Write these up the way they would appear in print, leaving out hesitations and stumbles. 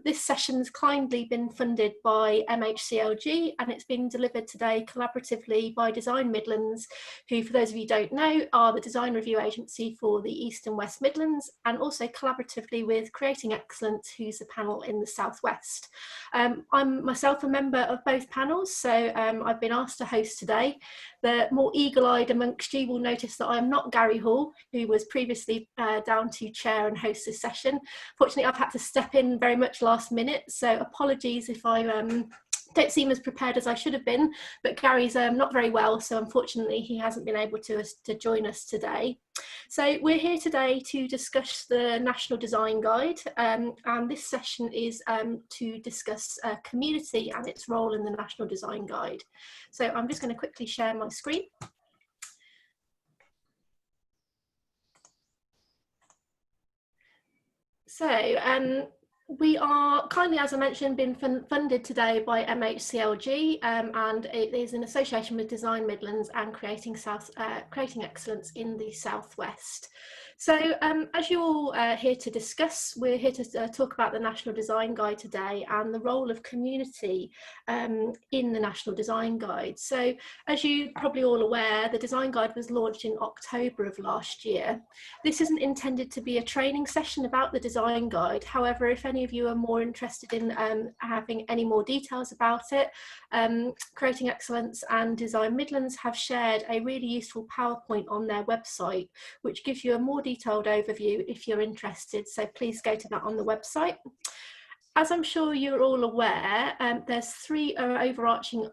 This session's kindly been funded by MHCLG, and it's being delivered today collaboratively by Design Midlands, who, for those of you who don't know, are the design review agency for the East and West Midlands, and also collaboratively with Creating Excellence, who's a panel in the South West. I'm myself a member of both panels, so I've been asked to host today. The more eagle-eyed amongst you will notice that I'm not Gary Hall, who was previously down to chair and host this session. Fortunately, I've had to step in very much last minute, so apologies if I don't seem as prepared as I should have been, but Gary's not very well, so unfortunately he hasn't been able to join us today. So we're here today to discuss the National Design Guide, and this session is to discuss community and its role in the National Design Guide. So I'm just going to quickly share my screen. So we are kindly, as I mentioned, been funded today by MHCLG, and it is in association with Design Midlands and Creating Excellence in the South West. So as you're all here to discuss, we're here to talk about the National Design Guide today and the role of community in the National Design Guide. So as you're probably all aware, the Design Guide was launched in October of last year. This isn't intended to be a training session about the Design Guide. However, if any of you are more interested in having any more details about it, Creating Excellence and Design Midlands have shared a really useful PowerPoint on their website, which gives you a more detailed overview if you're interested, so please go to that on the website. As I'm sure you're all aware, there's three overarching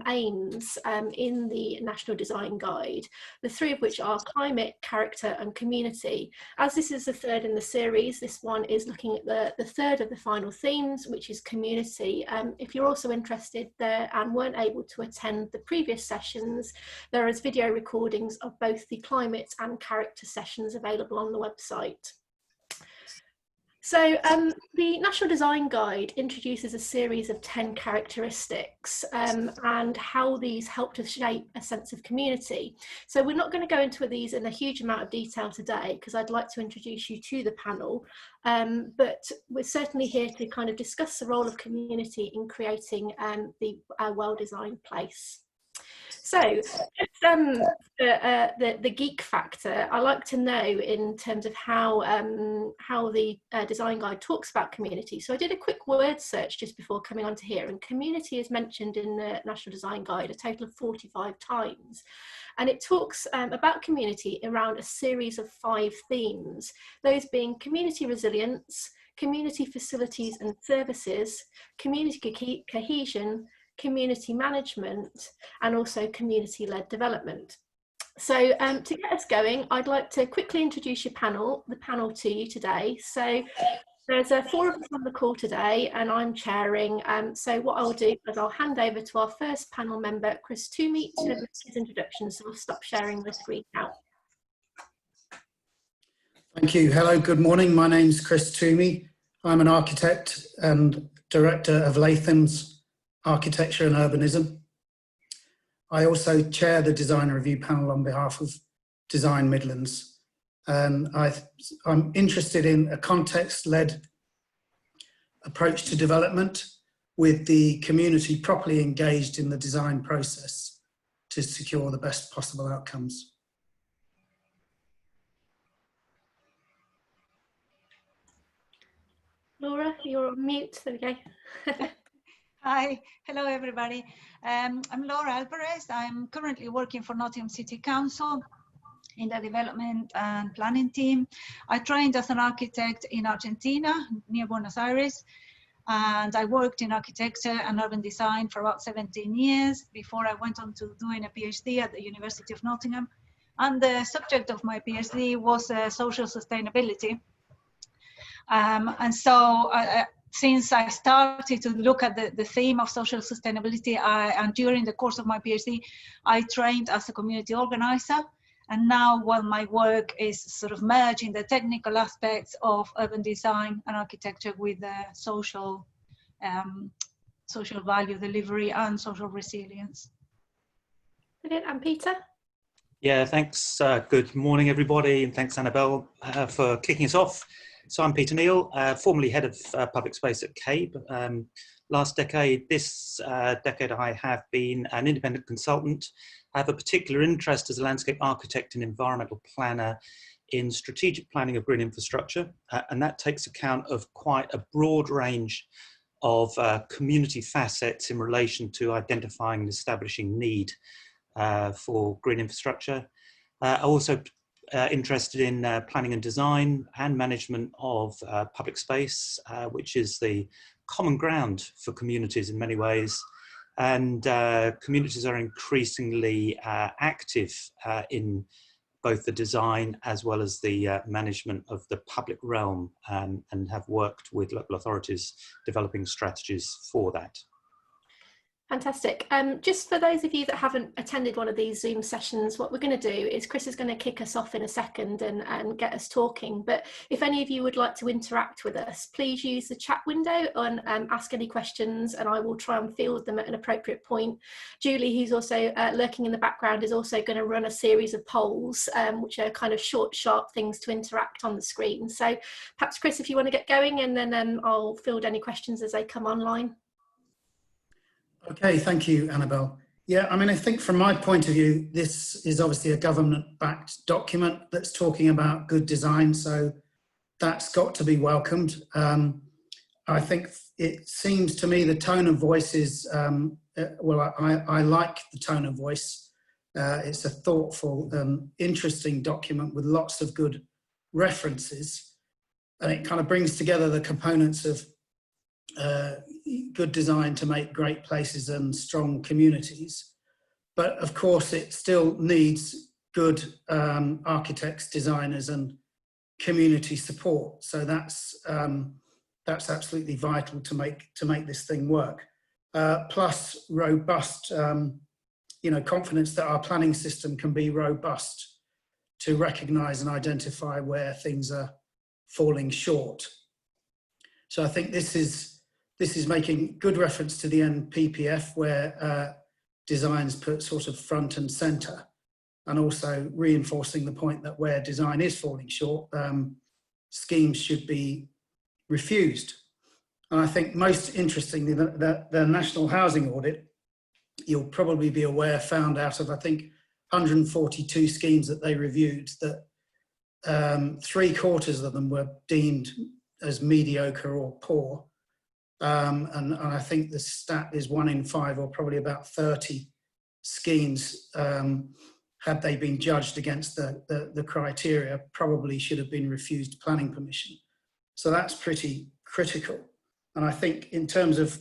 aims in the National Design Guide, the three of which are climate, character and community. As this is the third in the series, this one is looking at the third of the final themes, which is community. If you're also interested there and weren't able to attend the previous sessions, there is video recordings of both the climate and character sessions available on the website. So the National Design Guide introduces a series of 10 characteristics and how these help to shape a sense of community. So we're not going to go into these in a huge amount of detail today because I'd like to introduce you to the panel, but we're certainly here to kind of discuss the role of community in creating the well-designed place. So just the geek factor, I like to know in terms of how the Design Guide talks about community. So I did a quick word search just before coming onto here, and community is mentioned in the National Design Guide a total of 45 times. And it talks about community around a series of 5 themes, those being community resilience, community facilities and services, community cohesion, community management, and also community-led development. So to get us going, I'd like to quickly introduce the panel to you today. So there's 4 of us on the call today, and I'm chairing. So what I'll do is I'll hand over to our first panel member, Chris Toomey, to make his introduction. So I'll stop sharing the screen now. Thank you. Hello, good morning. My name's Chris Toomey. I'm an architect and director of Latham's Architecture and Urbanism. I also chair the design review panel on behalf of Design Midlands. And I'm interested in a context-led approach to development with the community properly engaged in the design process to secure the best possible outcomes. Laura, you're on mute. There we go. Hi, hello everybody. I'm Laura Alvarez. I'm currently working for Nottingham City Council in the development and planning team. I trained as an architect in Argentina, near Buenos Aires, and I worked in architecture and urban design for about 17 years before I went on to doing a PhD at the University of Nottingham. And the subject of my PhD was social sustainability. And so since I started to look at the theme of social sustainability, and during the course of my PhD, I trained as a community organizer. And now, while my work is sort of merging the technical aspects of urban design and architecture with the social value delivery and social resilience. Brilliant. And Peter? Yeah, thanks. Good morning, everybody, and thanks, Annabelle, for kicking us off. So I'm Peter Neal, formerly Head of Public Space at CABE. Last decade, this decade I have been an independent consultant. I have a particular interest as a landscape architect and environmental planner in strategic planning of green infrastructure, and that takes account of quite a broad range of community facets in relation to identifying and establishing need for green infrastructure. Also interested in planning and design and management of public space, which is the common ground for communities in many ways. And communities are increasingly active in both the design as well as the management of the public realm, and have worked with local authorities developing strategies for that. Fantastic. Just for those of you that haven't attended one of these Zoom sessions, what we're going to do is Chris is going to kick us off in a second and get us talking. But if any of you would like to interact with us, please use the chat window and ask any questions, and I will try and field them at an appropriate point. Julie, who's also lurking in the background, is also going to run a series of polls, which are kind of short, sharp things to interact on the screen. So perhaps, Chris, if you want to get going, and then I'll field any questions as they come online. Okay, thank you, Annabelle. Yeah, I mean, I think from my point of view, this is obviously a government-backed document that's talking about good design, so that's got to be welcomed. I think it seems to me the tone of voice is, well, I like the tone of voice. It's a thoughtful, interesting document with lots of good references, and it kind of brings together the components of good design to make great places and strong communities. But of course it still needs good architects, designers and community support. So that's absolutely vital to make this thing work. Plus robust, confidence that our planning system can be robust to recognise and identify where things are falling short. So I think this is making good reference to the NPPF, where design's put sort of front and centre, and also reinforcing the point that where design is falling short, schemes should be refused. And I think most interestingly, the National Housing Audit, you'll probably be aware, found out of, I think, 142 schemes that they reviewed, that 3/4 of them were deemed as mediocre or poor. And I think the stat is 1 in 5, or probably about 30 schemes, had they been judged against the criteria, probably should have been refused planning permission. So that's pretty critical. And I think in terms of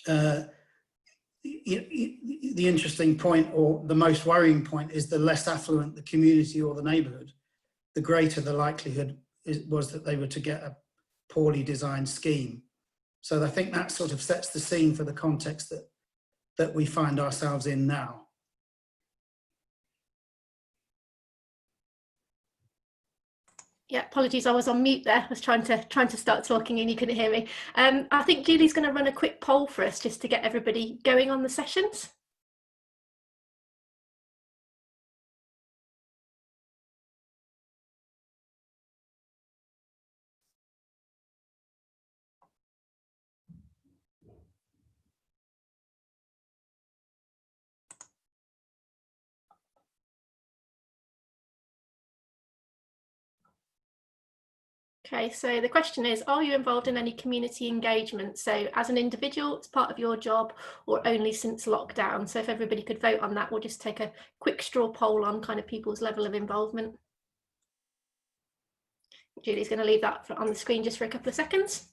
the interesting point, or the most worrying point, is the less affluent the community or the neighbourhood, the greater the likelihood was that they were to get a poorly designed scheme. So I think that sort of sets the scene for the context that we find ourselves in now. Yeah, apologies, I was on mute there. I was trying to start talking and you couldn't hear me. I think Julie's going to run a quick poll for us just to get everybody going on the sessions. Okay, so the question is, are you involved in any community engagement? So as an individual, it's part of your job, or only since lockdown? So if everybody could vote on that, we'll just take a quick straw poll on kind of people's level of involvement. Julie's going to leave that on the screen just for a couple of seconds.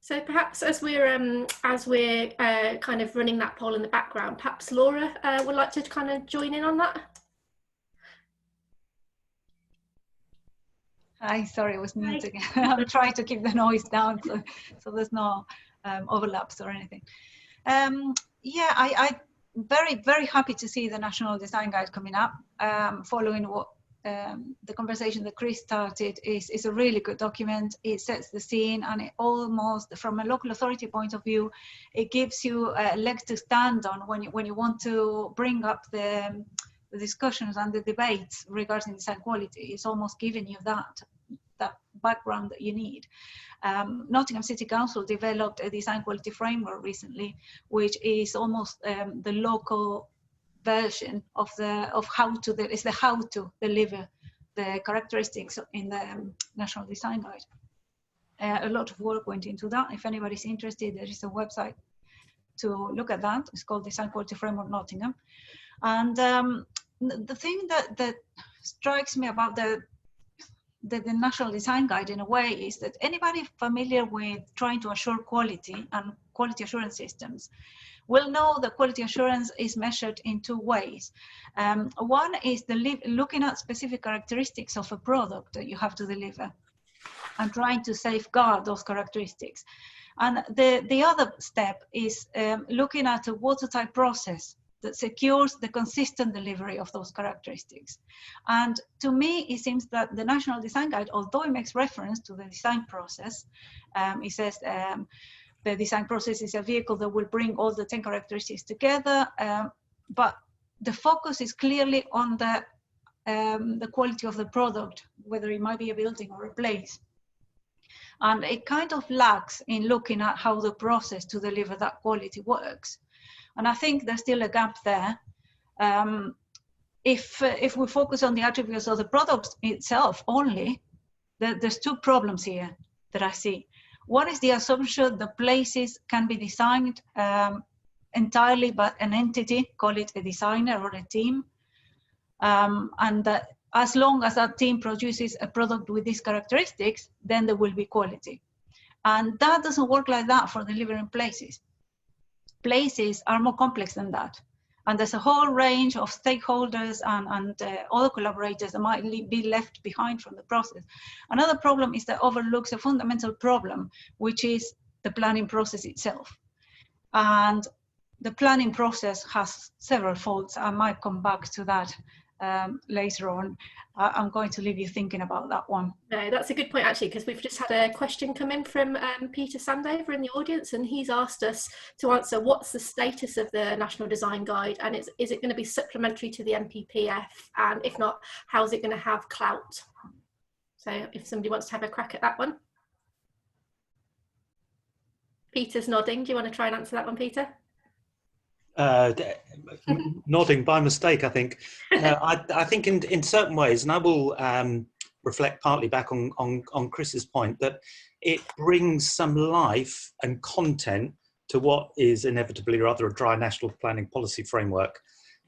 So perhaps as we're kind of running that poll in the background, perhaps Laura would like to kind of join in on that. Hi, sorry, I was muted again. I'm trying to keep the noise down so there's no overlaps or anything. Yeah, I'm very, very happy to see the National Design Guide coming up, following what the conversation that Chris started is a really good document. It sets the scene, and it almost, from a local authority point of view, it gives you a leg to stand on when you want to bring up the discussions and the debates regarding design quality. It's almost giving you that background that you need. Nottingham City Council developed a design quality framework recently, which is almost the local version of how to deliver the characteristics in the National Design Guide. A lot of work went into that. If anybody's interested, there is a website to look at that. It's called Design Quality Framework Nottingham. And the thing that strikes me about the National Design Guide in a way is that anybody familiar with trying to assure quality and quality assurance systems will know that quality assurance is measured in two ways. One is looking at specific characteristics of a product that you have to deliver and trying to safeguard those characteristics. And the other step is looking at a watertight process that secures the consistent delivery of those characteristics. And to me, it seems that the National Design Guide, although it makes reference to the design process, it says the design process is a vehicle that will bring all the 10 characteristics together, but the focus is clearly on the quality of the product, whether it might be a building or a place. And it kind of lacks in looking at how the process to deliver that quality works. And I think there's still a gap there. If we focus on the attributes of the product itself only, there's two problems here that I see. One is the assumption that places can be designed entirely by an entity, call it a designer or a team, and that as long as that team produces a product with these characteristics, then there will be quality. And that doesn't work like that for delivering places. Places are more complex than that. And there's a whole range of stakeholders and other collaborators that might be left behind from the process. Another problem is that overlooks a fundamental problem, which is the planning process itself. And the planning process has several faults. I might come back to that later on. I'm going to leave you thinking about that one. No, that's a good point actually, because we've just had a question come in from Peter Sandover in the audience, and he's asked us to answer what's the status of the National Design Guide, and is it going to be supplementary to the NPPF, and if not, how's it going to have clout? So if somebody wants to have a crack at that one. Peter's nodding. Do you want to try and answer that one, Peter? Nodding by mistake, I think. I think in certain ways, and I will reflect partly back on Chris's point, that it brings some life and content to what is inevitably rather a dry national planning policy framework.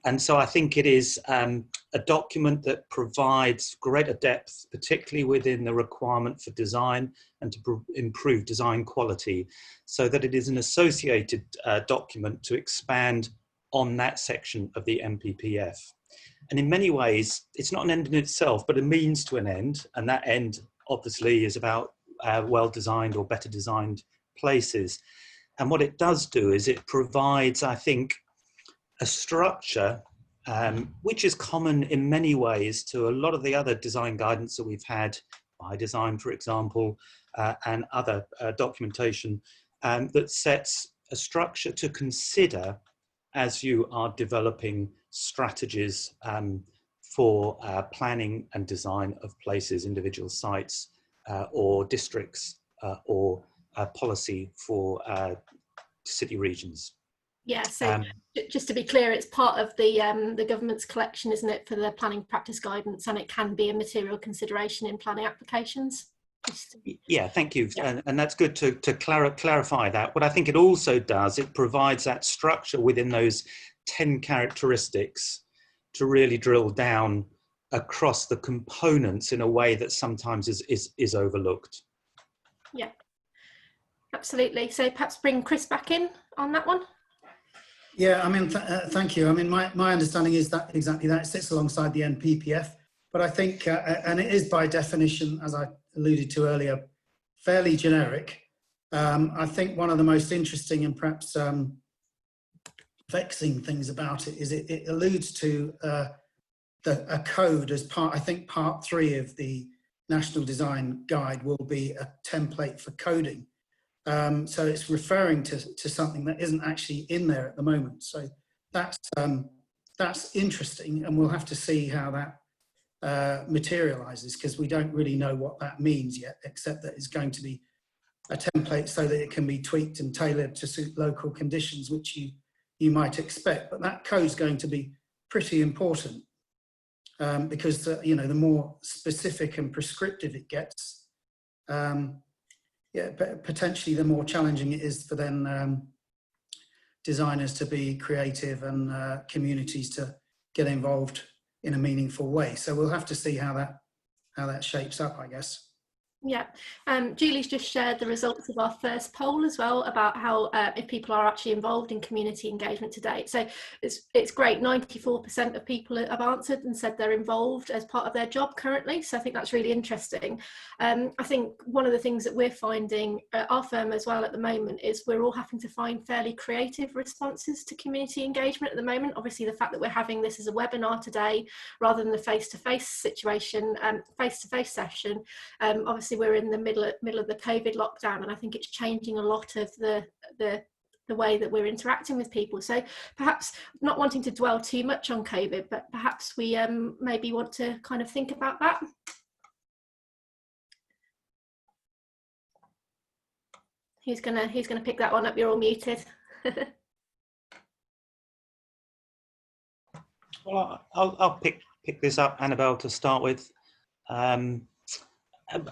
And so I think it is a document that provides greater depth, particularly within the requirement for design and to improve design quality, so that it is an associated document to expand on that section of the NPPF. And in many ways, it's not an end in itself, but a means to an end. And that end obviously is about well-designed or better designed places. And what it does do is it provides, I think, a structure which is common in many ways to a lot of the other design guidance that we've had, by design, for example, and other documentation that sets a structure to consider as you are developing strategies for planning and design of places, individual sites, or districts, or policy for city regions. Yeah, so just to be clear, it's part of the government's collection, isn't it, for the planning practice guidance, and it can be a material consideration in planning applications. Yeah, thank you. Yeah. And that's good to clarify that. What I think it also does, it provides that structure within those 10 characteristics to really drill down across the components in a way that sometimes is overlooked. Yeah, absolutely. So perhaps bring Chris back in on that one. Yeah, I mean, thank you. I mean, my understanding is that exactly that. It sits alongside the NPPF, but I think, and it is by definition, as I alluded to earlier, fairly generic. I think one of the most interesting and perhaps vexing things about it is it alludes to a code as part, I think part 3 of the National Design Guide will be a template for coding. So it's referring to something that isn't actually in there at the moment. So that's interesting, and we'll have to see how that materializes, because we don't really know what that means yet, except that it's going to be a template so that it can be tweaked and tailored to suit local conditions, which you might expect. But that code is going to be pretty important, because the more specific and prescriptive it gets, but potentially the more challenging it is for then designers to be creative and communities to get involved in a meaningful way. So we'll have to see how that shapes up, I guess. Yeah, Julie's just shared the results of our first poll as well about how if people are actually involved in community engagement to date. So it's great. 94% of people have answered and said they're involved as part of their job currently. So I think that's really interesting. I think one of the things that we're finding at our firm as well at the moment is we're all having to find fairly creative responses to community engagement at the moment. Obviously, the fact that we're having this as a webinar today rather than the face-to-face situation, face-to-face session, obviously we're in the middle of the COVID lockdown, and I think it's changing a lot of the way that we're interacting with people. So perhaps not wanting to dwell too much on COVID, but perhaps we maybe want to kind of think about that. Who's gonna pick that one up? You're all muted. Well, I'll pick this up, Annabelle, to start with.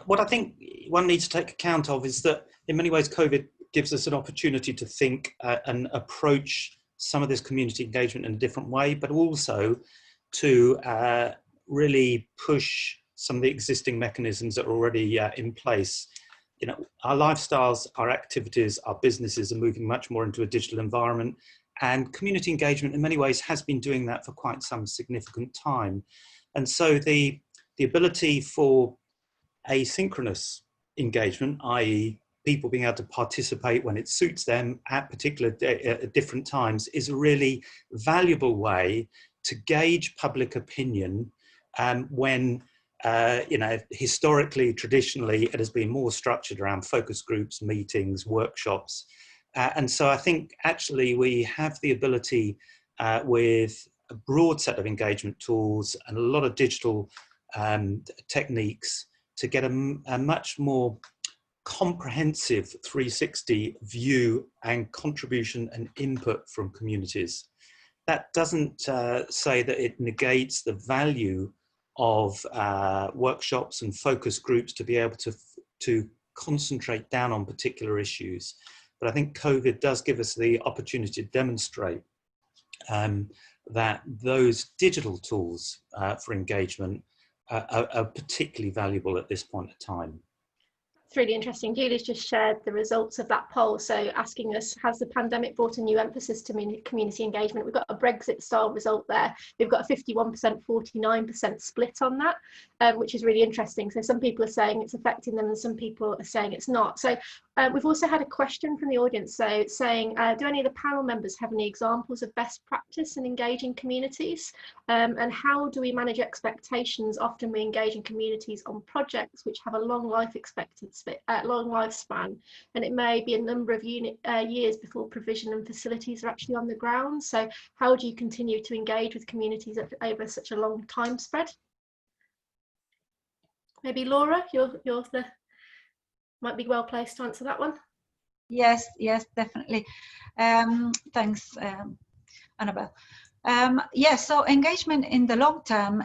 What I think one needs to take account of is that in many ways COVID gives us an opportunity to think and approach some of this community engagement in a different way, but also to really push some of the existing mechanisms that are already in place. Our lifestyles, our activities, our businesses are moving much more into a digital environment, and community engagement in many ways has been doing that for quite some significant time. And so the ability for asynchronous engagement, i.e. people being able to participate when it suits them at different times, is a really valuable way to gauge public opinion when, historically, traditionally, it has been more structured around focus groups, meetings, workshops. And so I think actually we have the ability with a broad set of engagement tools and a lot of digital techniques to get a much more comprehensive 360 view and contribution and input from communities. That doesn't say that it negates the value of workshops and focus groups to be able to concentrate down on particular issues. But I think COVID does give us the opportunity to demonstrate that those digital tools for engagement are particularly valuable at this point in time. It's really interesting. Julie's just shared the results of that poll. So asking us, has the pandemic brought a new emphasis to community engagement? We've got a Brexit style result there. We've got a 51%, 49% split on that, which is really interesting. So some people are saying it's affecting them and some people are saying it's not. So we've also had a question from the audience saying, do any of the panel members have any examples of best practice in engaging communities? And how do we manage expectations? Often we engage in communities on projects which have a long life expectancy, long lifespan, and it may be a number of years before provision and facilities are actually on the ground. So how do you continue to engage with communities over such a long time spread? Maybe Laura, you're might be well placed to answer that one. Yes, definitely. Thanks, Annabelle. Yes, so engagement in the long term,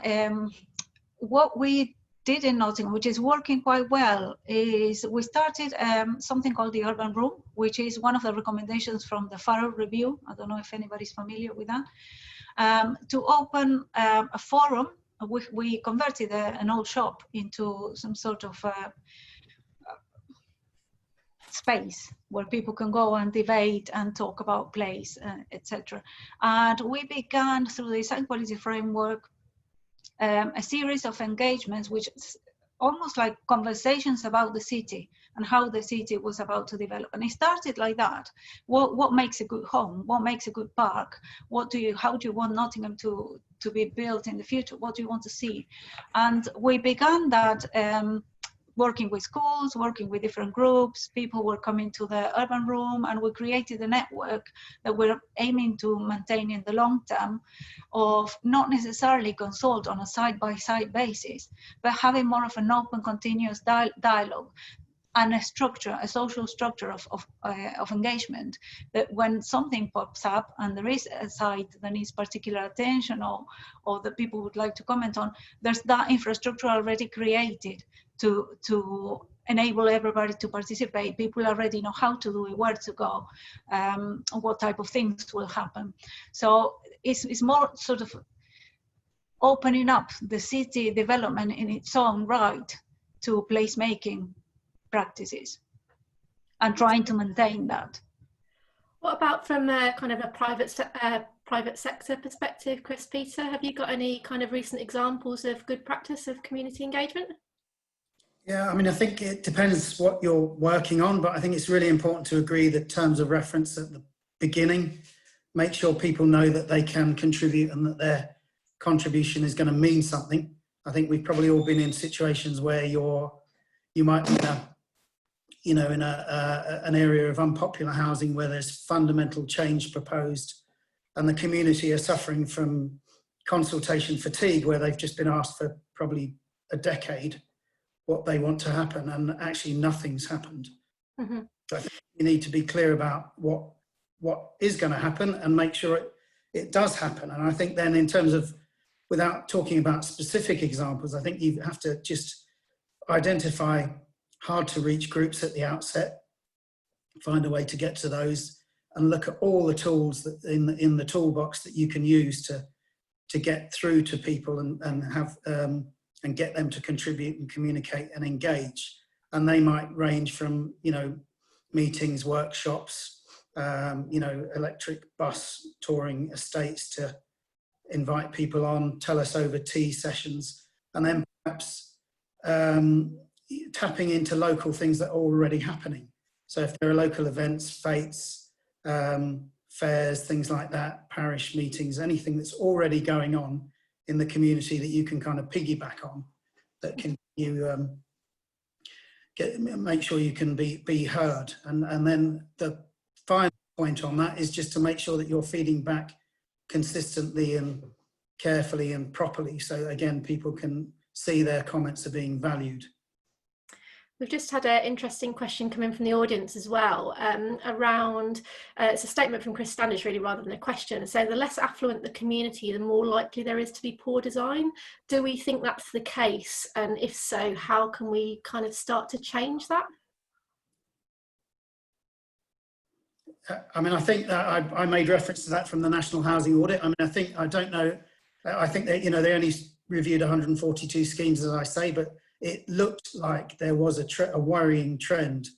what we did in Nottingham, which is working quite well, is we started something called the Urban Room, which is one of the recommendations from the Farrell Review. I don't know if anybody's familiar with that. To open a forum, we converted an old shop into some sort of space where people can go and debate and talk about place, etc. And we began through the design quality framework a series of engagements, which is almost like conversations about the city, and how the city was about to develop. And it started like that. What makes a good home? What makes a good park? How do you want Nottingham to be built in the future? What do you want to see? And we began that working with schools, working with different groups. People were coming to the urban room, and we created a network that we're aiming to maintain in the long term, of not necessarily consult on a side-by-side basis, but having more of an open, continuous dialogue and a structure, a social structure of engagement, that when something pops up and there is a site that needs particular attention or that people would like to comment on, there's that infrastructure already created to enable everybody to participate. People already know how to do it, where to go, what type of things will happen. So it's more sort of opening up the city development in its own right to placemaking practices and trying to maintain that. What about from a kind of a private sector perspective, Chris, Peter? Have you got any kind of recent examples of good practice of community engagement? Yeah, I mean, I think it depends what you're working on, but I think it's really important to agree that terms of reference at the beginning, make sure people know that they can contribute and that their contribution is going to mean something. I think we've probably all been in situations where you might be in an area of unpopular housing where there's fundamental change proposed, and the community are suffering from consultation fatigue, where they've just been asked for probably a decade what they want to happen, and actually nothing's happened. Mm-hmm. So I think you need to be clear about what is going to happen and make sure it does happen. And I think then, in terms of, without talking about specific examples, I think you have to just identify hard to reach groups at the outset, find a way to get to those, and look at all the tools that in the toolbox that you can use to get through to people and have and get them to contribute and communicate and engage. And they might range from, meetings, workshops, electric bus touring estates, to invite people on, tell us over tea sessions, and then perhaps tapping into local things that are already happening. So if there are local events, fetes, fairs, things like that, parish meetings, anything that's already going on in the community that you can kind of piggyback on, that can make sure you can be heard. And then the final point on that is just to make sure that you're feeding back consistently and carefully and properly, so again people can see their comments are being valued. We've just had an interesting question come in from the audience as well, around, it's a statement from Chris Standish really rather than a question. So the less affluent the community, the more likely there is to be poor design. Do we think that's the case? And if so, how can we kind of start to change that? I mean, I think that I made reference to that from the National Housing Audit. I mean, I don't know, I think that, they only reviewed 142 schemes, as I say, but it looked like there was a worrying trend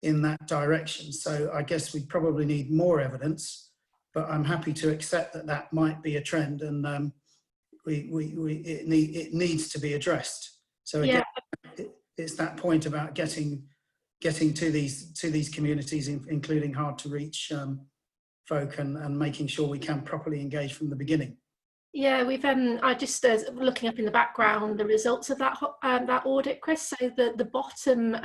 in that direction. So I guess we probably need more evidence, but I'm happy to accept that that might be a trend, and it needs to be addressed. So again, it's that point about getting to these communities, including hard to reach folk, and making sure we can properly engage from the beginning. Yeah, we've I just looking up in the background the results of that audit, Chris. So the bottom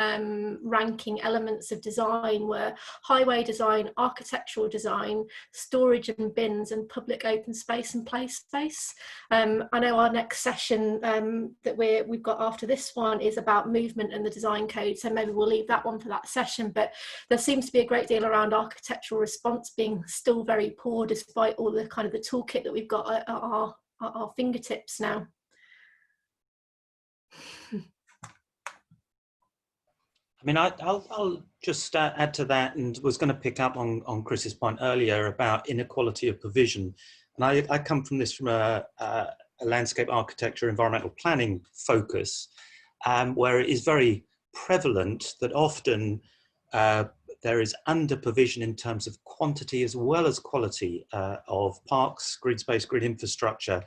ranking elements of design were highway design, architectural design, storage and bins, and public open space and play space. I know our next session that we've got after this one is about movement and the design code, so maybe we'll leave that one for that session. But there seems to be a great deal around architectural response being still very poor, despite all the kind of the toolkit that we've got at our fingertips now. I mean, I'll just add to that, and was going to pick up on Chris's point earlier about inequality of provision. And I come from this from a landscape architecture, environmental planning focus, where it is very prevalent that often there is under provision in terms of quantity as well as quality of parks, green space, green infrastructure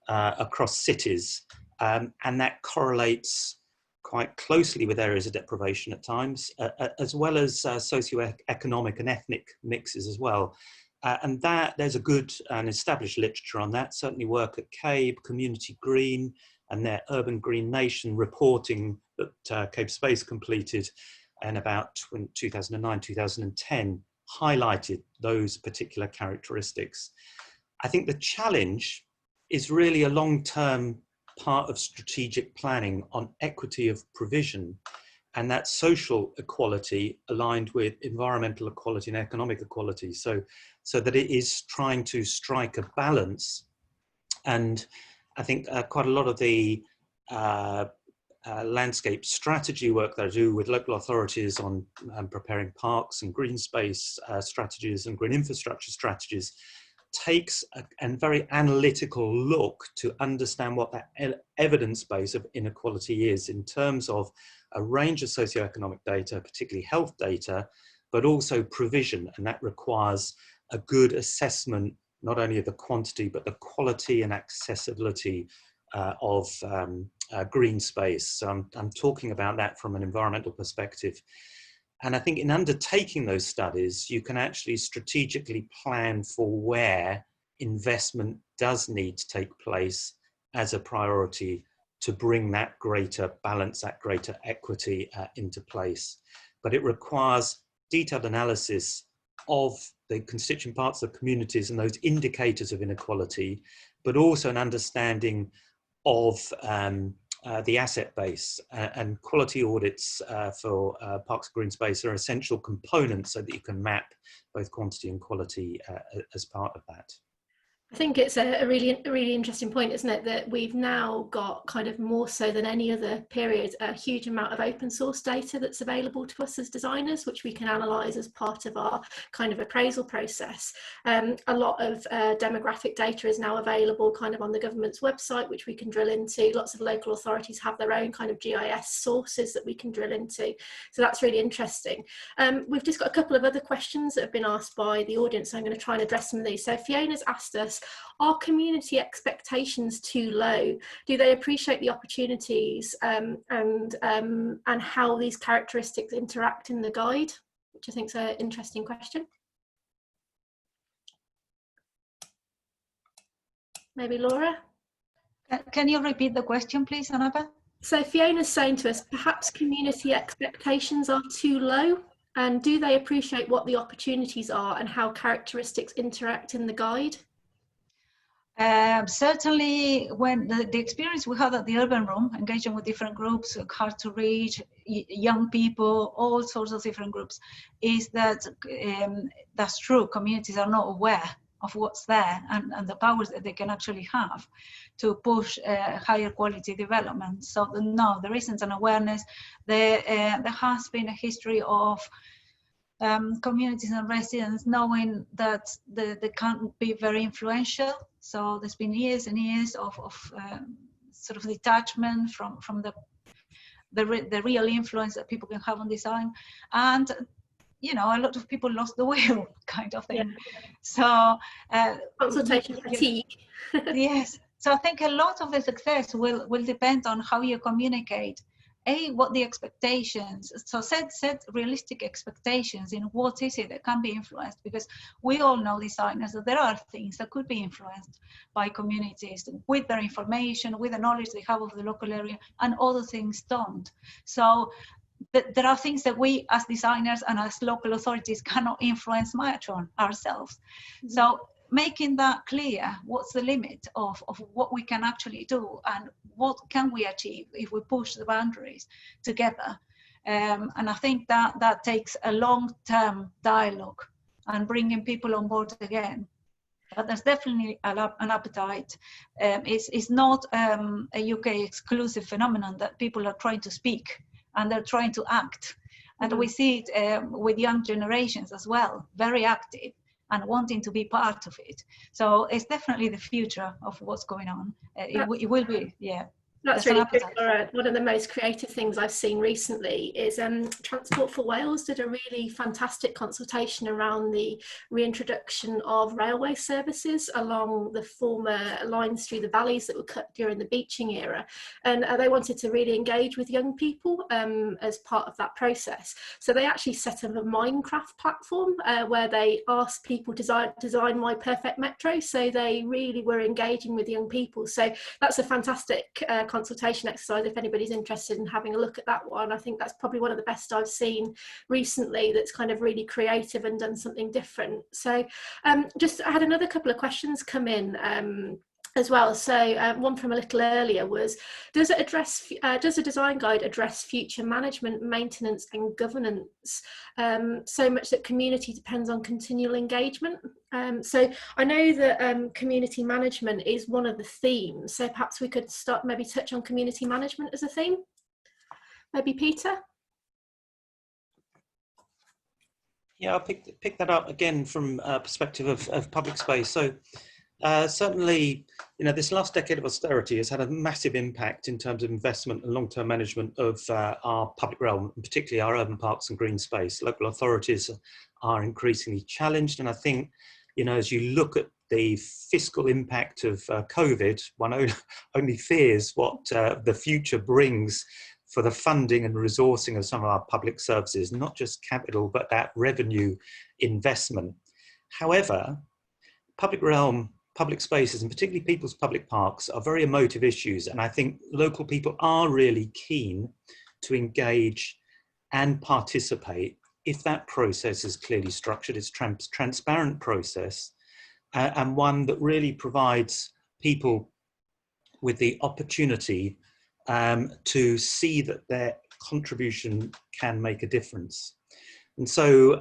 across cities. And that correlates quite closely with areas of deprivation at times, as well as socio-economic and ethnic mixes as well. And that there's a good and established literature on that, certainly work at CABE, Community Green, and their Urban Green Nation reporting that CABE Space completed in about 2009, 2010, highlighted those particular characteristics. I think the challenge is really a long-term part of strategic planning on equity of provision, and that social equality aligned with environmental equality and economic equality, so that it is trying to strike a balance. And I think quite a lot of the landscape strategy work that I do with local authorities on preparing parks and green space strategies and green infrastructure strategies takes a very analytical look to understand what that evidence base of inequality is in terms of a range of socioeconomic data, particularly health data, but also provision. And that requires a good assessment, not only of the quantity, but the quality and accessibility of green space. So I'm talking about that from an environmental perspective. And I think in undertaking those studies, you can actually strategically plan for where investment does need to take place as a priority to bring that greater balance, that greater equity into place. But it requires detailed analysis of the constituent parts of the communities and those indicators of inequality, but also an understanding of the asset base, and quality audits for parks and green space are essential components so that you can map both quantity and quality as part of that. I think it's a really interesting point, isn't it, that we've now got, kind of more so than any other period, a huge amount of open source data that's available to us as designers, which we can analyse as part of our kind of appraisal process. A lot of demographic data is now available kind of on the government's website, which we can drill into. Lots of local authorities have their own kind of GIS sources that we can drill into. So that's really interesting. We've just got a couple of other questions that have been asked by the audience. So I'm going to try and address some of these. So Fiona's asked us, are community expectations too low? Do they appreciate the opportunities and how these characteristics interact in the guide? Which I think is an interesting question. Maybe Laura? Can you repeat the question, please, Annabelle? So Fiona's saying to us, perhaps community expectations are too low, and do they appreciate what the opportunities are and how characteristics interact in the guide? Certainly, when the experience we had at the Urban Room, engaging with different groups, hard to reach, young people, all sorts of different groups, is that that's true. Communities are not aware of what's there and the powers that they can actually have to push higher quality development. So no, there isn't an awareness. There has been a history of communities and residents knowing that they can't be very influential. So there's been years and years of sort of detachment from the real influence that people can have on design. And, you know, a lot of people lost the will, kind of thing. Yeah. So consultation fatigue. Yes. So I think a lot of the success will depend on how you communicate. What the expectations, so set realistic expectations in what is it that can be influenced, because we all know, designers, that there are things that could be influenced by communities with their information, with the knowledge they have of the local area, and other things don't. So there are things that we as designers and as local authorities cannot influence much on ourselves. Mm-hmm. So making that clear, what's the limit of what we can actually do and what can we achieve if we push the boundaries together. And I think that takes a long-term dialogue and bringing people on board again. But there's definitely an appetite. It's not a UK exclusive phenomenon that people are trying to speak and they're trying to act. And we see it with young generations as well, very active and wanting to be part of it. So it's definitely the future of what's going on. It will be, yeah. That's there's an really good, appetite. Laura. One of the most creative things I've seen recently is Transport for Wales did a really fantastic consultation around the reintroduction of railway services along the former lines through the valleys that were cut during the beaching era. And they wanted to really engage with young people as part of that process. So they actually set up a Minecraft platform where they asked people to design my perfect metro. So they really were engaging with young people. So that's a fantastic consultation exercise if anybody's interested in having a look at that one. I think that's probably one of the best I've seen recently that's kind of really creative and done something different. So just I had another couple of questions come in as well. So one from a little earlier was, does a design guide address future management, maintenance and governance so much that community depends on continual engagement? So I know that community management is one of the themes, so perhaps we could start, maybe touch on community management as a theme. Maybe Peter? Yeah, I'll pick that up again from a perspective of public space. So certainly, this last decade of austerity has had a massive impact in terms of investment and long-term management of our public realm, and particularly our urban parks and green space. Local authorities are increasingly challenged, and I think, as you look at the fiscal impact of COVID, one only fears what the future brings for the funding and resourcing of some of our public services, not just capital, but that revenue investment. However, public realm, public spaces, and particularly people's public parks are very emotive issues. And I think local people are really keen to engage and participate if that process is clearly structured. It's a transparent process and one that really provides people with the opportunity to see that their contribution can make a difference. And so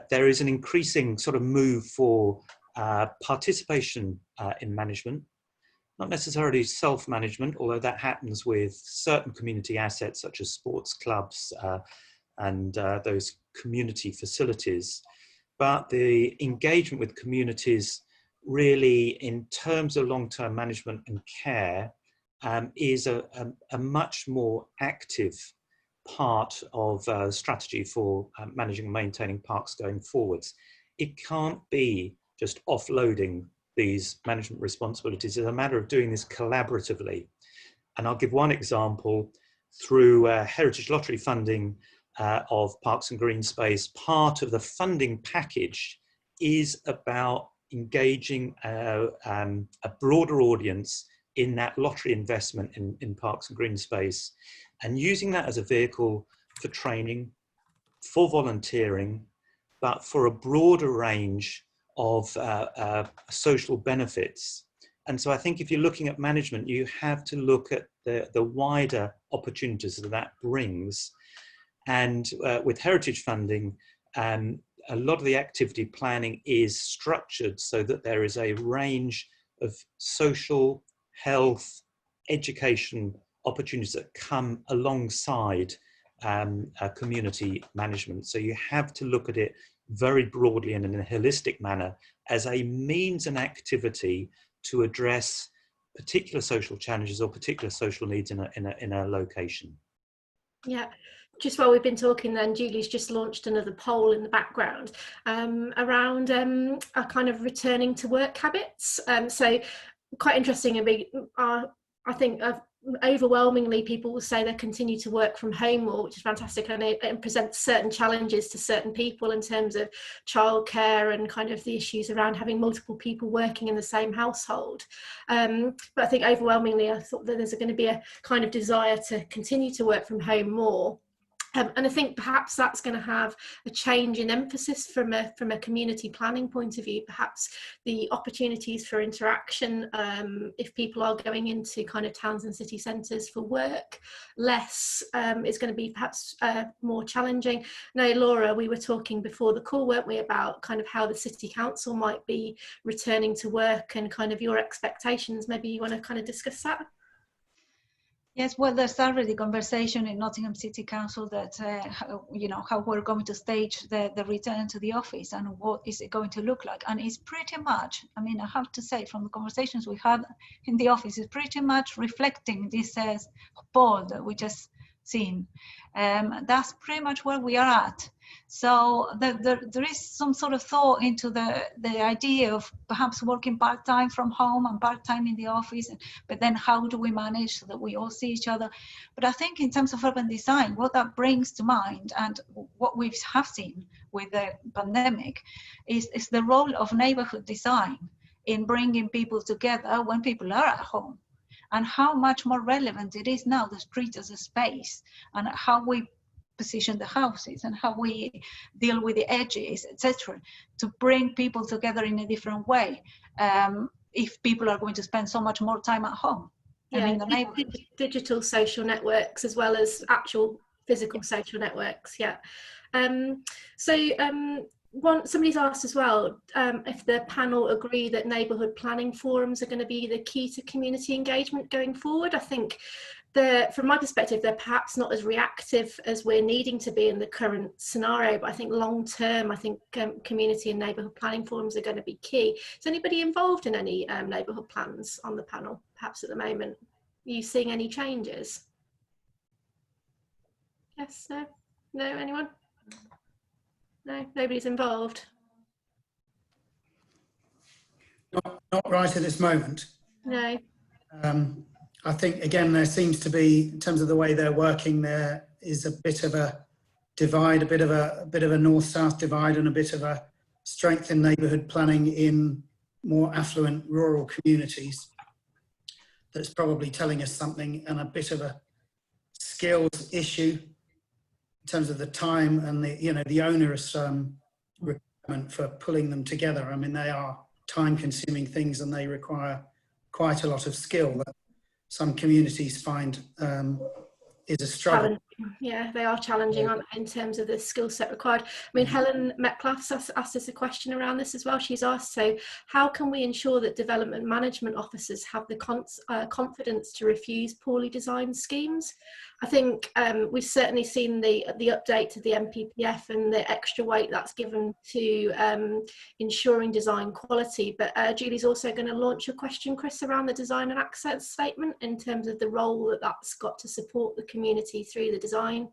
there is an increasing sort of move for participation in management, not necessarily self-management, although that happens with certain community assets such as sports clubs and those community facilities. But the engagement with communities really in terms of long-term management and care is a much more active part of strategy for managing and maintaining parks going forwards. It can't be just offloading these management responsibilities. It's a matter of doing this collaboratively. And I'll give one example. Through Heritage Lottery funding of Parks and Green Space, part of the funding package is about engaging a broader audience in that lottery investment in Parks and Green Space, and using that as a vehicle for training, for volunteering, but for a broader range of social benefits. And so I think if you're looking at management, you have to look at the wider opportunities that brings. And with heritage funding, a lot of the activity planning is structured so that there is a range of social, health, education opportunities that come alongside community management. So you have to look at it very broadly and in a holistic manner as a means and activity to address particular social challenges or particular social needs in a location. Yeah. Just while we've been talking then, Julie's just launched another poll in the background around our kind of returning to work habits. So quite interesting. I think overwhelmingly people will say they continue to work from home more, which is fantastic, and it presents certain challenges to certain people in terms of childcare and kind of the issues around having multiple people working in the same household. But I think overwhelmingly I thought that there's going to be a kind of desire to continue to work from home more. And I think perhaps that's going to have a change in emphasis from a community planning point of view. Perhaps the opportunities for interaction, if people are going into kind of towns and city centres for work less, is going to be perhaps more challenging. Now, Laura, we were talking before the call, weren't we, about kind of how the City Council might be returning to work and kind of your expectations. Maybe you want to kind of discuss that? Yes, well, there's already conversation in Nottingham City Council that, how we're going to stage the return to the office and what is it going to look like. And it's pretty much, I mean, I have to say from the conversations we had in the office, it's pretty much reflecting this poll that we just seen. That's pretty much where we are at. So there is some sort of thought into the idea of perhaps working part-time from home and part-time in the office, but then how do we manage so that we all see each other? But I think in terms of urban design, what that brings to mind and what we have seen with the pandemic is the role of neighborhood design in bringing people together when people are at home, and how much more relevant it is now, the street as a space, and how we position the houses and how we deal with the edges, etc., to bring people together in a different way, if people are going to spend so much more time at home. Yeah, in the neighborhood. Digital social networks as well as actual physical social networks. Yeah. Somebody's asked as well if the panel agree that neighbourhood planning forums are going to be the key to community engagement going forward. I think from my perspective, they're perhaps not as reactive as we're needing to be in the current scenario, but I think long term, I think community and neighbourhood planning forums are going to be key. Is anybody involved in any neighbourhood plans on the panel, perhaps at the moment? Are you seeing any changes? Yes, no? No, anyone? No, nobody's involved. Not right at this moment. No. I think, again, there seems to be, in terms of the way they're working, there is a bit of a divide, a bit of a north-south divide, and a bit of a strength in neighbourhood planning in more affluent rural communities. That's probably telling us something, and a bit of a skills issue in terms of the time and the onerous requirement for pulling them together. I mean, they are time-consuming things, and they require quite a lot of skill that some communities find is a struggle. Yeah, they are challenging, aren't they, in terms of the skill set required. I mean, Helen Metcalf's asked us a question around this as well. She's asked, so how can we ensure that development management officers have the confidence to refuse poorly designed schemes? I think we've certainly seen the update to the MPPF and the extra weight that's given to ensuring design quality. But Julie's also going to launch a question, Chris, around the design and access statement in terms of the role that that's got to support the community through the design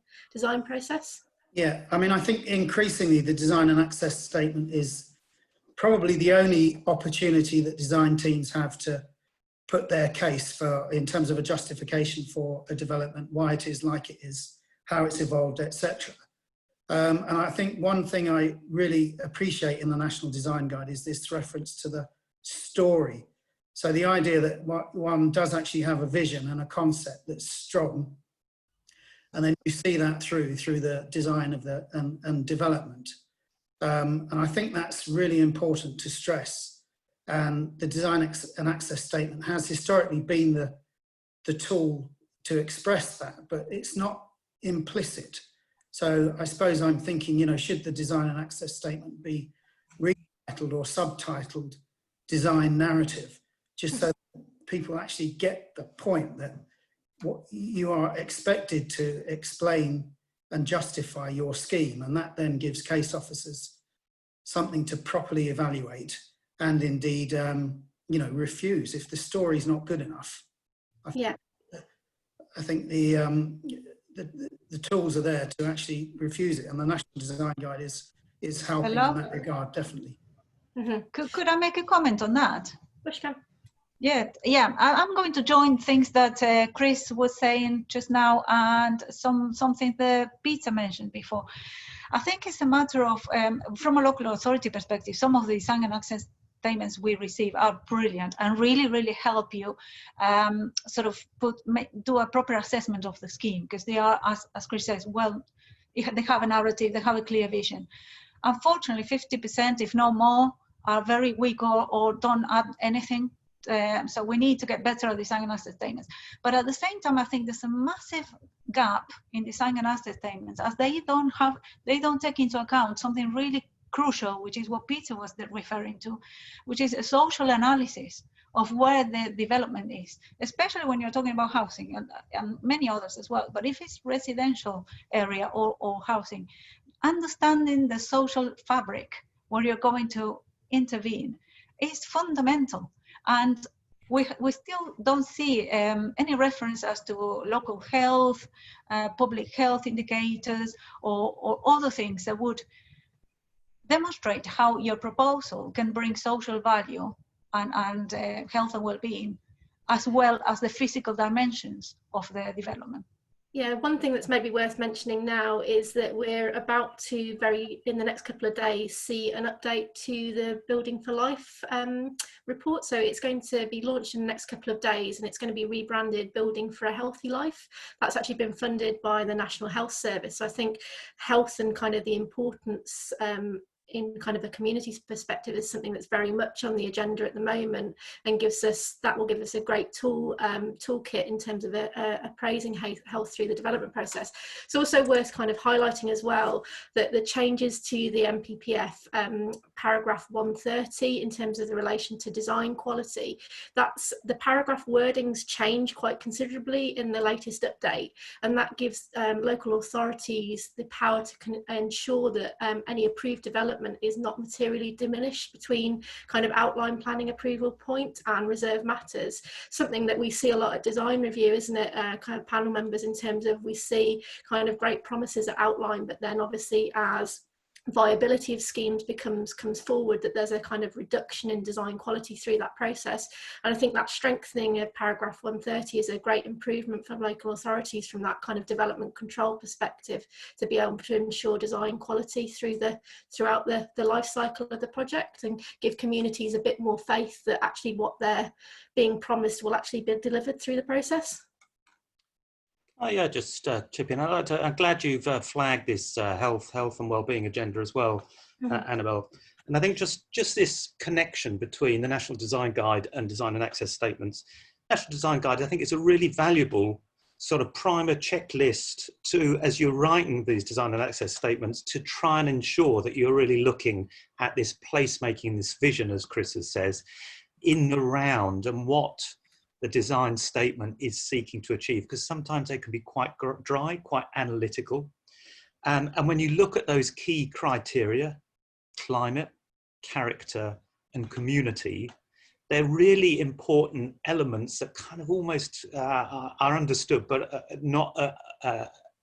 process. Yeah, I mean, I think increasingly the design and access statement is probably the only opportunity that design teams have to put their case for, in terms of a justification for a development, why it is like it is, how it's evolved, etc. And I think one thing I really appreciate in the National Design Guide is this reference to the story. So the idea that one does actually have a vision and a concept that's strong, and then you see that through the design of and development. And I think that's really important to stress. And the design and access statement has historically been the tool to express that, but it's not implicit. So I suppose I'm thinking, should the design and access statement be retitled or subtitled design narrative, just so that people actually get the point that what you are expected to explain and justify your scheme, and that then gives case officers something to properly evaluate and indeed, refuse if the story's not good enough. I think the tools are there to actually refuse it, and the National Design Guide is helping in that regard, definitely. Mm-hmm. Could I make a comment on that? Which can? Yeah, I'm going to join things that Chris was saying just now, and something that Peter mentioned before. I think it's a matter of, from a local authority perspective, some of the design and access statements we receive are brilliant and really help you do a proper assessment of the scheme, because they are, as Chris says, well, they have a narrative, they have a clear vision. Unfortunately, 50%, if no more, are very weak or don't add anything. So we need to get better at design and access statements. But at the same time, I think there's a massive gap in design and access statements, as they don't take into account something really crucial, which is what Peter was referring to, which is a social analysis of where the development is, especially when you're talking about housing and many others as well. But if it's residential area or housing, understanding the social fabric where you're going to intervene is fundamental. And we still don't see any reference as to local health, public health indicators, or other things that would demonstrate how your proposal can bring social value and health and well-being, as well as the physical dimensions of the development. Yeah, one thing that's maybe worth mentioning now is that we're about to in the next couple of days, see an update to the Building for Life report. So it's going to be launched in the next couple of days, and it's going to be rebranded Building for a Healthy Life. That's actually been funded by the National Health Service. So I think health and kind of the importance in kind of a community's perspective is something that's very much on the agenda at the moment, and will give us a great toolkit in terms of appraising health through the development process. It's also worth kind of highlighting as well that the changes to the MPPF paragraph 130 in terms of the relation to design quality, that's the paragraph wordings change quite considerably in the latest update, and that gives local authorities the power to ensure that any approved development is not materially diminished between kind of outline planning approval point and reserve matters. Something that we see a lot at design review, isn't it, kind of panel members, in terms of we see kind of great promises at outline, but then obviously as viability of schemes comes forward, that there's a kind of reduction in design quality through that process. And I think that strengthening of paragraph 130 is a great improvement for local authorities from that kind of development control perspective, to be able to ensure design quality throughout the life cycle of the project, and give communities a bit more faith that actually what they're being promised will actually be delivered through the process. Oh yeah, just chip in. I'm glad you've flagged this health and wellbeing agenda as well, Annabelle. And I think just this connection between the National Design Guide and Design and Access Statements. National Design Guide, I think, is a really valuable sort of primer checklist to, as you're writing these Design and Access Statements, to try and ensure that you're really looking at this placemaking, this vision, as Chris says, in the round, and what the design statement is seeking to achieve, because sometimes they can be quite dry, quite analytical. And when you look at those key criteria, climate, character, and community, they're really important elements that kind of almost are understood, but not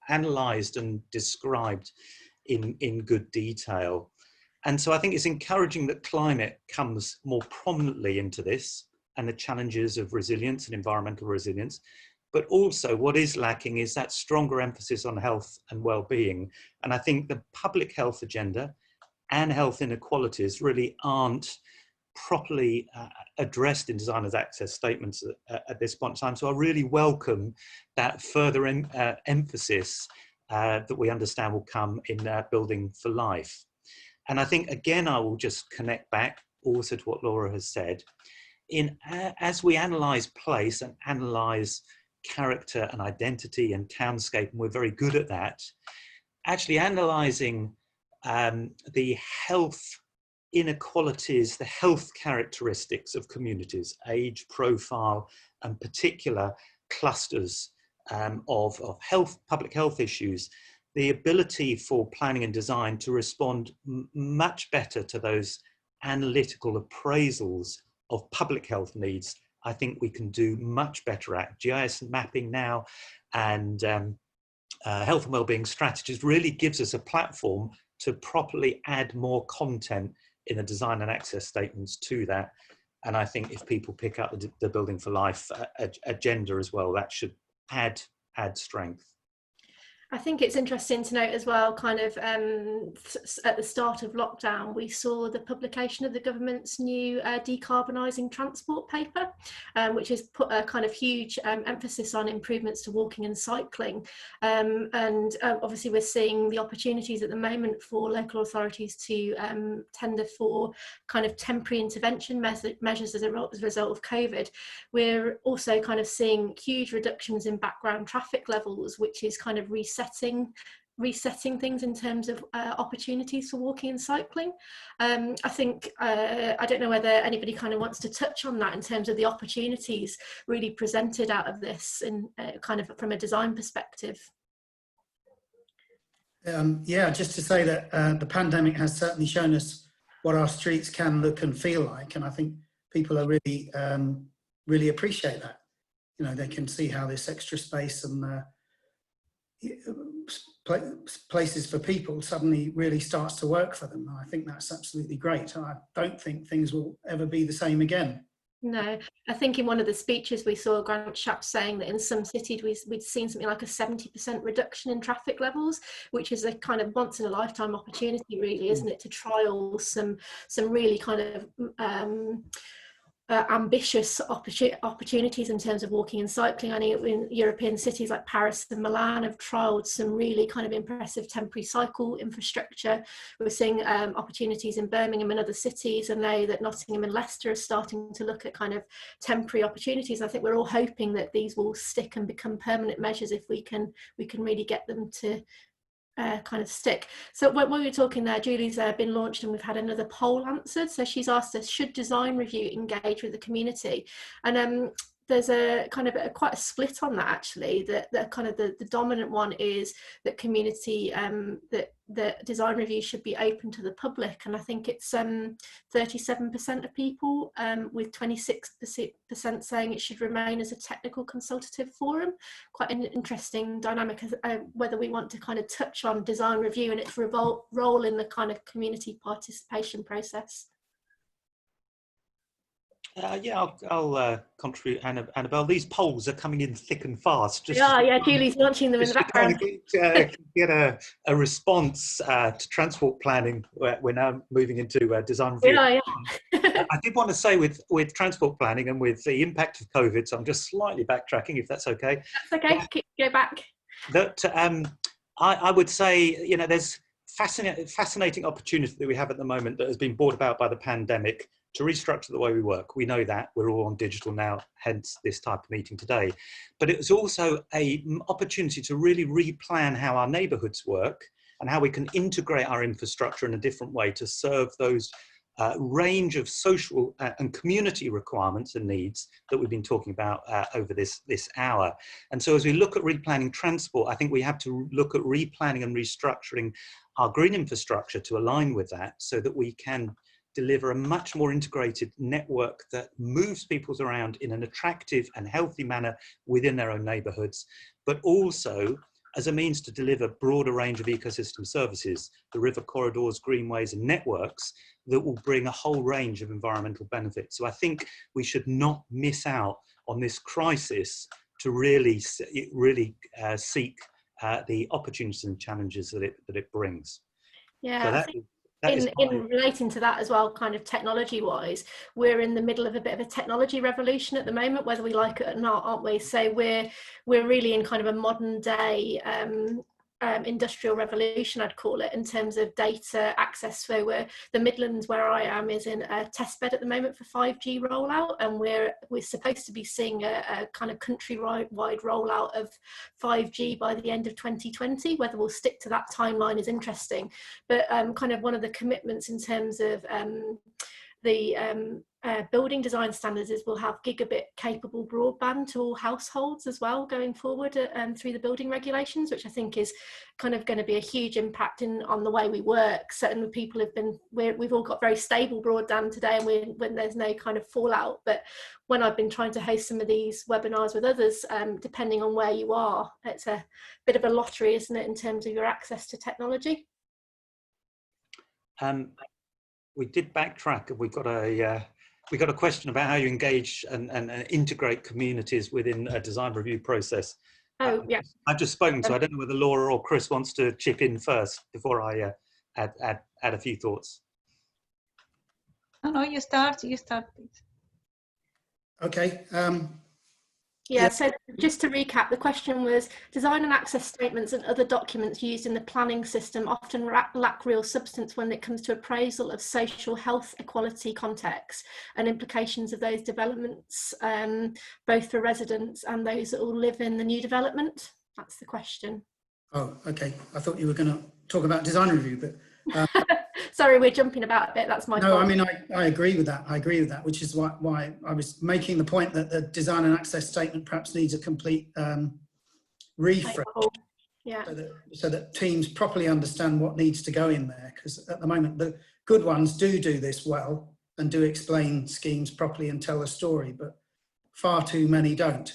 analysed and described in good detail. And so I think it's encouraging that climate comes more prominently into this, and the challenges of resilience and environmental resilience. But also what is lacking is that stronger emphasis on health and well-being. And I think the public health agenda and health inequalities really aren't properly addressed in Design and Access Statements at this point in time. So I really welcome that further emphasis that we understand will come in Building for Life. And I think, again, I will just connect back also to what Laura has said. As we analyse place and analyse character and identity and townscape, and we're very good at that, actually analysing the health inequalities, the health characteristics of communities, age profile, and particular clusters of health, public health issues, the ability for planning and design to respond much better to those analytical appraisals of public health needs, I think we can do much better at. GIS mapping now and health and wellbeing strategies really gives us a platform to properly add more content in the Design and Access Statements to that. And I think if people pick up the Building for Life agenda as well, that should add strength. I think it's interesting to note as well, kind of at the start of lockdown, we saw the publication of the government's new Decarbonizing Transport paper, which has put a kind of huge emphasis on improvements to walking and cycling. And obviously we're seeing the opportunities at the moment for local authorities to tender for kind of temporary intervention measures as a result of COVID. We're also kind of seeing huge reductions in background traffic levels, which is kind of resetting resetting things in terms of opportunities for walking and cycling. I think, I don't know whether anybody kind of wants to touch on that in terms of the opportunities really presented out of this in kind of from a design perspective. Yeah, just to say that the pandemic has certainly shown us what our streets can look and feel like, and I think people are really, really appreciate that. You know, they can see how this extra space and places for people suddenly really starts to work for them. And I think that's absolutely great. I don't think things will ever be the same again. No, I think in one of the speeches we saw Grant Shapps saying that in some cities we'd seen something like a 70% reduction in traffic levels, which is a kind of once in a lifetime opportunity, really, isn't it, to trial some really kind of ambitious opportunities in terms of walking and cycling. I know in European cities like Paris and Milan have trialled some really kind of impressive temporary cycle infrastructure. We're seeing opportunities in Birmingham and other cities, and know that Nottingham and Leicester are starting to look at kind of temporary opportunities. I think we're all hoping that these will stick and become permanent measures if we can really get them to kind of stick. So when we were talking there, Julie's been launched and we've had another poll answered. So she's asked us, should design review engage with the community? And there's a kind of quite a split on that, actually. That kind of the dominant one is that community, that the design review should be open to the public, and I think it's 37% of people, with 26% saying it should remain as a technical consultative forum. Quite an interesting dynamic, whether we want to kind of touch on design review and its role in the kind of community participation process. Yeah, I'll contribute, Annabelle. These polls are coming in thick and fast. Yeah, Julie's launching them in the background. Get a response to transport planning. We're now moving into design review. Yeah. I did want to say with transport planning and with the impact of COVID, so I'm just slightly backtracking, if that's okay. That's okay. Go back. That I would say, you know, there's fascinating opportunity that we have at the moment that has been brought about by the pandemic to restructure the way we work. We know that we're all on digital now, hence this type of meeting today. But it was also an opportunity to really replan how our neighbourhoods work and how we can integrate our infrastructure in a different way to serve those range of social and community requirements and needs that we've been talking about over this hour. And so as we look at replanning transport, I think we have to look at replanning and restructuring our green infrastructure to align with that, so that we can deliver a much more integrated network that moves people around in an attractive and healthy manner within their own neighbourhoods, but also as a means to deliver broader range of ecosystem services, the river corridors, greenways and networks that will bring a whole range of environmental benefits. So I think we should not miss out on this crisis to really seek the opportunities and challenges that it brings. Yeah. So in relating to that as well, kind of technology wise, we're in the middle of a bit of a technology revolution at the moment, whether we like it or not, aren't we? So we're really in kind of a modern day industrial revolution, I'd call it, in terms of data access. So the Midlands, where I am, is in a test bed at the moment for 5G rollout, and we're supposed to be seeing a kind of countrywide rollout of 5G by the end of 2020. Whether we'll stick to that timeline is interesting, but kind of one of the commitments in terms of the building design standards is we'll have gigabit capable broadband to all households as well going forward through the building regulations, which I think is kind of going to be a huge impact on the way we work. Certain people we've all got very stable broadband today, and when there's no kind of fallout. But when I've been trying to host some of these webinars with others, depending on where you are, it's a bit of a lottery, isn't it, in terms of your access to technology? We did backtrack. We got a question about how you engage and integrate communities within a design review process. Oh, yeah. I've just spoken, so I don't know whether Laura or Chris wants to chip in first before I add a few thoughts. No, you start, please. Okay. Yeah, so just to recap, the question was, design and access statements and other documents used in the planning system often lack real substance when it comes to appraisal of social health, equality, context and implications of those developments, both for residents and those that will live in the new development. That's the question. Oh, okay. I thought you were going to talk about design review, but sorry, we're jumping about a bit. That's my no, fault. I mean, I agree with that. I agree with that, which is why I was making the point that the design and access statement perhaps needs a complete refresh. Yeah. So that teams properly understand what needs to go in there, because at the moment the good ones do this well and do explain schemes properly and tell a story, but far too many don't.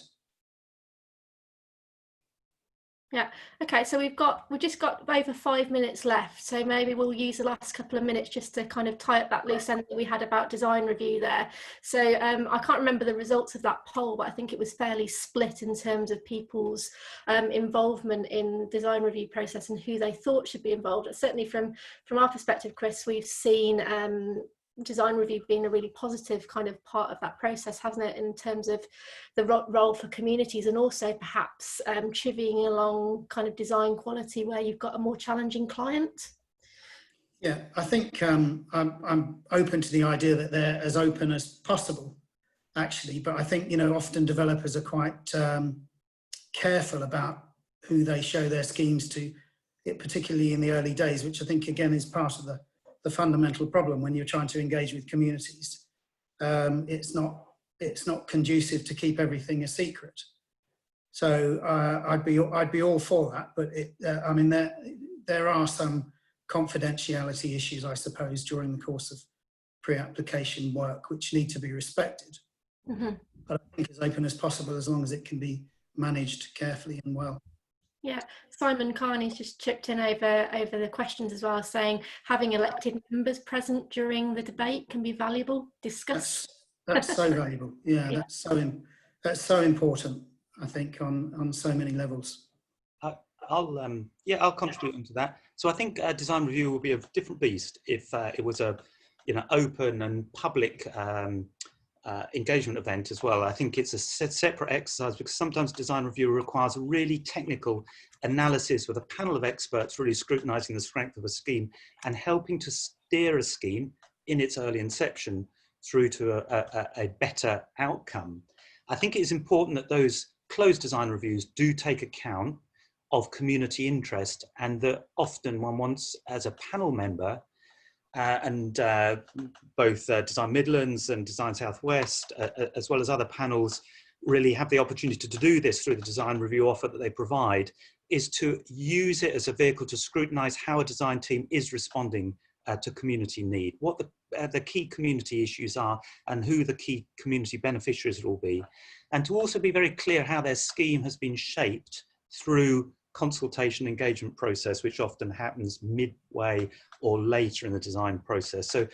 Yeah. Okay. So we've just got over 5 minutes left. So maybe we'll use the last couple of minutes just to kind of tie up that loose end that we had about design review there. So I can't remember the results of that poll, but I think it was fairly split in terms of people's involvement in design review process and who they thought should be involved. Certainly from our perspective, Chris, we've seen design review being a really positive kind of part of that process, hasn't it, in terms of the role for communities, and also perhaps chivying along kind of design quality where you've got a more challenging client. Yeah, I think I'm open to the idea that they're as open as possible, actually, but I think, often developers are quite careful about who they show their schemes to, particularly in the early days, which I think again is part of the fundamental problem when you're trying to engage with communities. It's not conducive to keep everything a secret. So I'd be all for that, but I mean there are some confidentiality issues, I suppose, during the course of pre-application work which need to be respected. Mm-hmm. But I think as open as possible, as long as it can be managed carefully and well. Yeah, Simon Carney's just chipped in over the questions as well, saying having elected members present during the debate can be valuable. Discuss. That's so valuable. Yeah, yeah. That's so important, I think, on so many levels. I'll contribute into that. So I think design review will be a different beast if it was a open and public engagement event as well. I think it's a separate exercise because sometimes design review requires a really technical analysis with a panel of experts really scrutinizing the strength of a scheme and helping to steer a scheme in its early inception through to a better outcome. I think it is important that those closed design reviews do take account of community interest, and that often one wants, as a panel member, both Design Midlands and Design Southwest, as well as other panels, really have the opportunity to do this through the design review offer that they provide, is to use it as a vehicle to scrutinise how a design team is responding to community need, what the key community issues are and who the key community beneficiaries will be, and to also be very clear how their scheme has been shaped through consultation engagement process, which often happens midway or later in the design process. So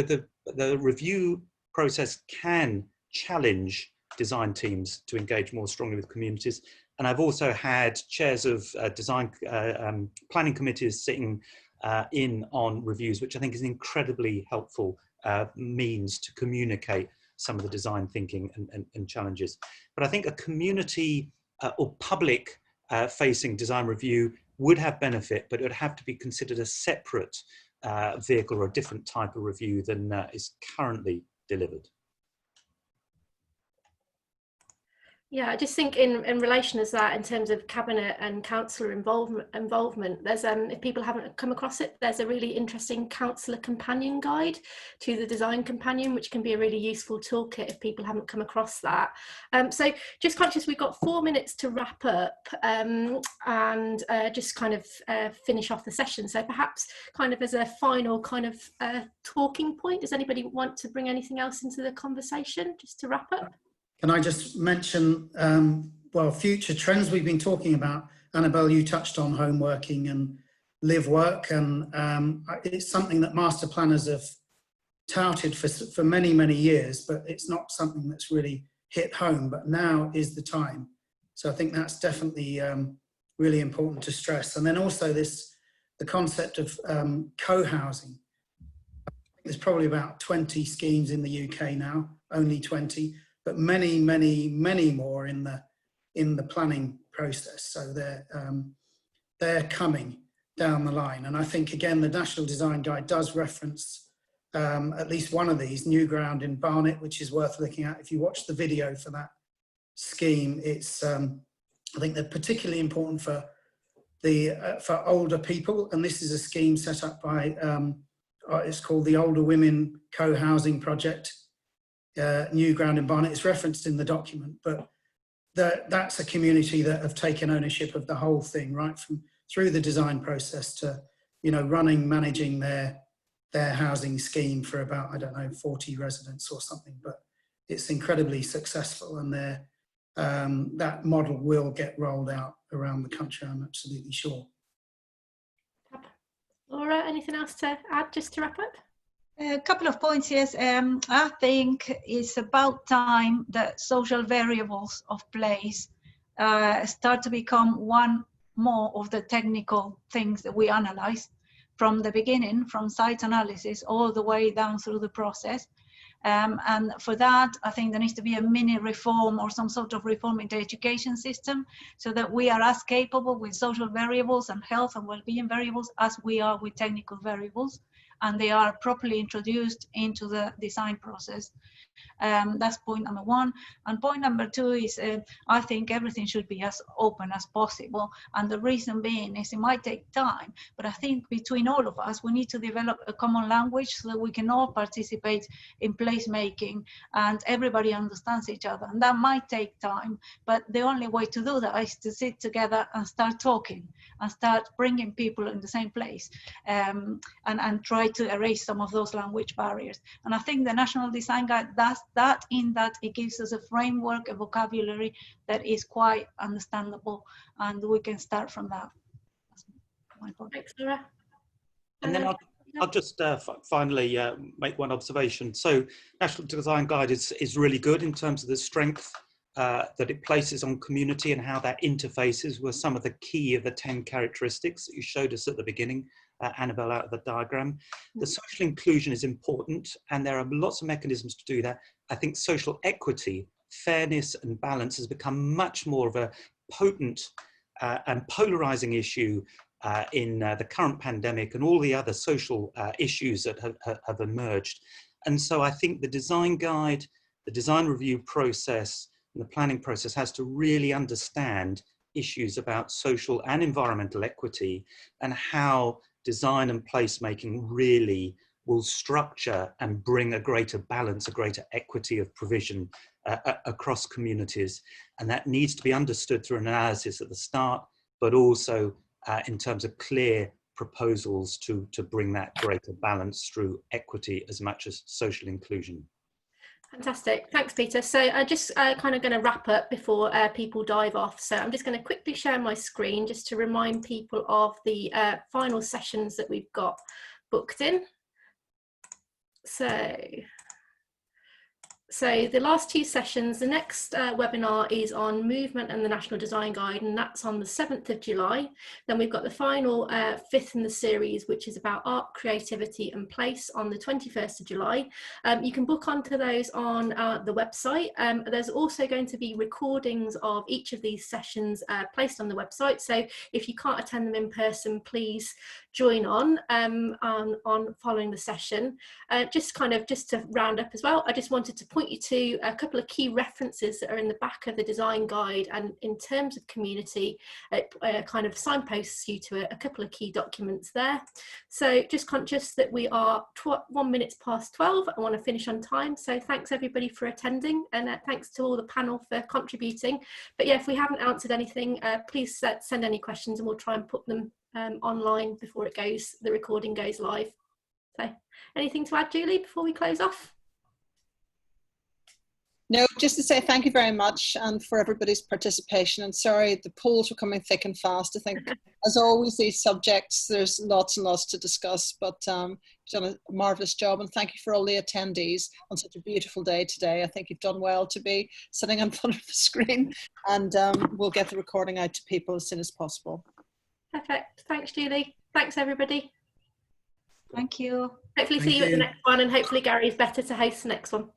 the review process can challenge design teams to engage more strongly with communities. And I've also had chairs of design planning committees sitting in on reviews, which I think is an incredibly helpful means to communicate some of the design thinking and challenges. But I think a community or public facing design review would have benefit, but it would have to be considered a separate vehicle or a different type of review than is currently delivered. Yeah, I just think in relation as that, in terms of cabinet and councillor involvement, there's if people haven't come across it, there's a really interesting councillor companion guide to the design companion, which can be a really useful toolkit if people haven't come across that. So just conscious, we've got 4 minutes to wrap up and just kind of finish off the session. So perhaps kind of as a final kind of talking point, does anybody want to bring anything else into the conversation just to wrap up? Can I just mention, well, future trends we've been talking about? Annabelle, you touched on home working and live work, and it's something that master planners have touted for many, many years, but it's not something that's really hit home, but now is the time. So I think that's definitely really important to stress. And then also the concept of co-housing. There's probably about 20 schemes in the UK now, only 20. But many, many, many more in the planning process. So they're coming down the line. And I think, again, the National Design Guide does reference at least one of these, New Ground in Barnet, which is worth looking at. If you watch the video for that scheme, it's I think they're particularly important for for older people, and this is a scheme set up by, it's called the Older Women Co-Housing Project, New Ground in Barnet. It's referenced in the document, but that's a community that have taken ownership of the whole thing, right from through the design process to, you know, running, managing their housing scheme for about, I don't know, 40 residents or something, but it's incredibly successful, and that model will get rolled out around the country, I'm absolutely sure. Laura, anything else to add just to wrap up? A couple of points, yes. I think it's about time that social variables of place start to become one more of the technical things that we analyze from the beginning, from site analysis all the way down through the process. And for that, I think there needs to be a mini reform or some sort of reform in the education system, so that we are as capable with social variables and health and well-being variables as we are with technical variables, and they are properly introduced into the design process. That's point number one. And point number two is I think everything should be as open as possible. And the reason being is it might take time, but I think between all of us, we need to develop a common language so that we can all participate in placemaking and everybody understands each other. And that might take time, but the only way to do that is to sit together and start talking and start bringing people in the same place, and try to erase some of those language barriers. And I think the National Design Guide does that, in that it gives us a framework, a vocabulary that is quite understandable, and we can start from that. That's my point. Thanks, Laura. And then I'll just finally make one observation. So National Design Guide is really good in terms of the strength that it places on community and how that interfaces with some of the key of the 10 characteristics that you showed us at the beginning, Annabelle, out of the diagram. The social inclusion is important, and there are lots of mechanisms to do that. I think social equity, fairness and balance has become much more of a potent and polarizing issue in the current pandemic and all the other social issues that have emerged. And so I think the design guide, the design review process, and the planning process has to really understand issues about social and environmental equity, and how design and placemaking really will structure and bring a greater balance, a greater equity of provision across communities. And that needs to be understood through analysis at the start, but also in terms of clear proposals to bring that greater balance through equity as much as social inclusion. Fantastic, thanks Peter. So I just kind of going to wrap up before people dive off. So I'm just going to quickly share my screen just to remind people of the final sessions that we've got booked in. So the last two sessions, the next webinar is on movement and the National Design Guide, and that's on the 7th of July. Then we've got the final fifth in the series, which is about art, creativity and place, on the 21st of July. You can book onto those on the website. There's also going to be recordings of each of these sessions placed on the website. So if you can't attend them in person, please join on following the session. Just to round up as well, I just wanted to point you to a couple of key references that are in the back of the design guide, and in terms of community, it kind of signposts you to a couple of key documents there. So just conscious that we are 1 minute past 12. I want to finish on time, so thanks everybody for attending, and thanks to all the panel for contributing. But yeah, if we haven't answered anything, please send any questions and we'll try and put them online before the recording goes live. So anything to add, Julie, before we close off? No, just to say thank you very much, and for everybody's participation. And sorry, the polls were coming thick and fast. I think, as always, these subjects, there's lots and lots to discuss, but you've done a marvellous job, and thank you for all the attendees on such a beautiful day today. I think you've done well to be sitting in front of the screen, and we'll get the recording out to people as soon as possible. Perfect. Thanks, Julie. Thanks, everybody. Thank you. Hopefully see you at the next one, and hopefully Gary is better to host the next one.